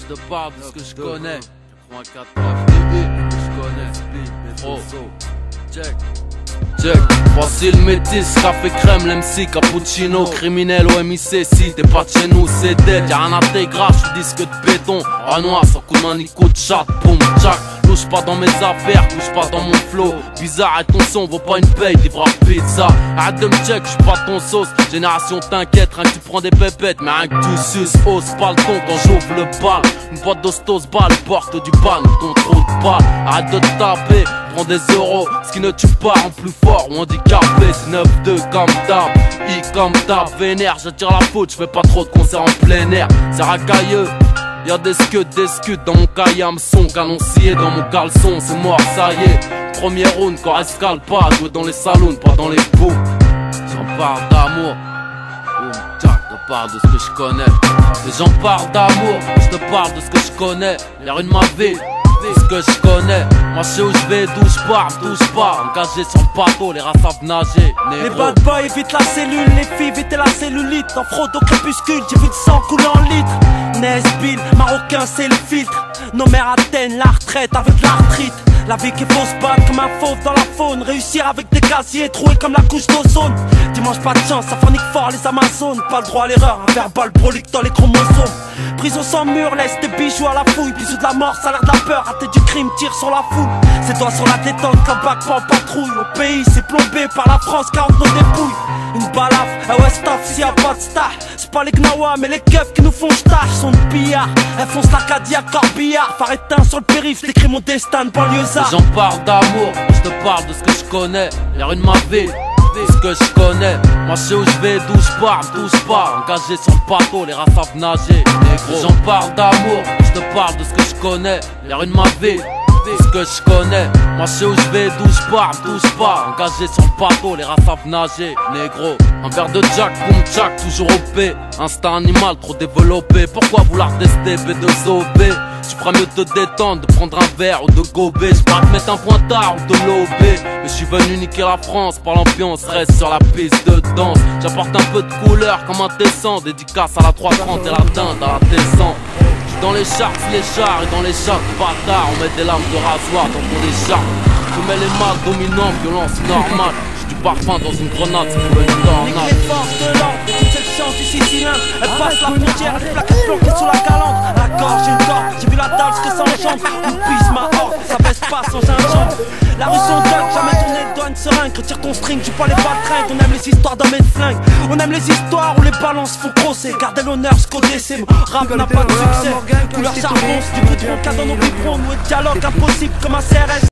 Je te parle de ce que je connais. 84 je connais. Oh, check. Check, voici le métis, café crème, l'MC, cappuccino, criminel au MIC, si t'es pas de chez nous, c'est dead, y'a un intégral, j'suis disque de béton, noir, sans coup de main ni coup de chat, boum, tchac, touche pas dans mes affaires, touche pas dans mon flow, bizarre et ton son vaut pas une paye, livre à pizza, arrête de me check, j'suis pas ton sauce, génération t'inquiète, rien que tu prends des pépettes, mais rien que tu suces, hausse pas le ton quand j'ouvre le bal, une boîte d'hostos balle, porte du ban, ton trop de balle, arrête de te taper, prends des euros, ce qui ne tue pas en plus fort ou handicapé, c'est 9-2 comme d'hab, I comme d'hab, vénère, j'attire la faute, j'fais pas trop de concerts en plein air, c'est racailleux, y'a des scuds dans mon cahier hameçon, canoncier dans mon caleçon, c'est mort, ça y est, premier round, quand escale pas, jouer dans les salons, pas dans les booms, j'en parle d'amour, boum, tchac, je parle de ce que je connais, et j'en parle d'amour, je te parle de ce que je connais, les rues de ma ville, ce que je connais, moi je sais où je vais, d'où je pars, touche pas, engagé sur le bateau, les rats savent nager, négro. Les bad boys évitent la cellule, les filles évitent la cellulite. En fraude au crépuscule, j'ai vu du sang couler en litres. Nesbill, marocain c'est le filtre. Nos mères atteignent la retraite avec l'arthrite. La vie qui faut se battre comme un fauve dans la faune. Réussir avec des casiers troués comme la couche d'ozone. Dimanche pas de chance, ça fornique fort les Amazones. Pas le droit à l'erreur, un verbal prolique dans les chromosomes. Prison sans mur, laisse tes bijoux à la fouille. Bisous de la mort, ça a l'air de la peur. Raté du crime, tire sur la foule. C'est toi sur la détente, comme bac pas en patrouille. Au pays, c'est plombé par la France, 40 nos dépouilles. Une balafre, ah ouais staff, s'il y a pas de star. C'est pas les gnawa, mais les keufs qui nous font stage. Sont de pillards, elles foncent l'Acadie à Corbillard. Phare éteint sur le périph', j'écris mon destin de banlieusard. J'en parle d'amour, je te parle de ce que je connais, les rues de ma ville, ce que je connais, moi je sais où je vais, d'où je pars, touche pas, engagé sur le bateau, les rats savent nager, négro. J'en parle d'amour, je te parle de ce que je connais, les rues de ma ville, ce que je connais, moi je sais où je vais, d'où je pars, touche pas, engagé sur le bateau, les rats savent nager, négro. Un verre de Jack, boom Jack, toujours OP, instinct animal trop développé, pourquoi vouloir tester B2OB? Tu feras mieux de te détendre, de prendre un verre ou de gober. Je pourrais te mettre un pointard ou de lober. Mais je suis venu niquer la France par l'ambiance, reste sur la piste de danse. J'apporte un peu de couleur comme un tesson. Dédicace à la 330 et la dinde à la Tessan. J'suis dans les charts, les chars et dans les chars bâtards. On met des lames de rasoir dans ton écharpe. Je mets les mâles dominants, violence normale. J'suis du parfum dans une grenade, c'est pour une tornade. Les forces de l'ordre, toute cette chance du Sicilien. Elle passe la frontière, les plaquettes planquées sous la calandre. La gorge, j'ai une corde, j'ai vu la dalle, ce que ça enjambe. On pisse ma horde, ça baisse pas sans gingembre. La rue son dog, jamais tourné de douane seringue. Retire ton string, tu pas les baltringues. On aime les histoires d'hommes et de flingues. On aime les histoires où les balances font procès. Gardez l'honneur, ce qu'on décime. Rap n'a pas de succès. Couleur charbon, c'est du goudron, cas dans nos biberons. Nous et dialogue impossible comme un CRS.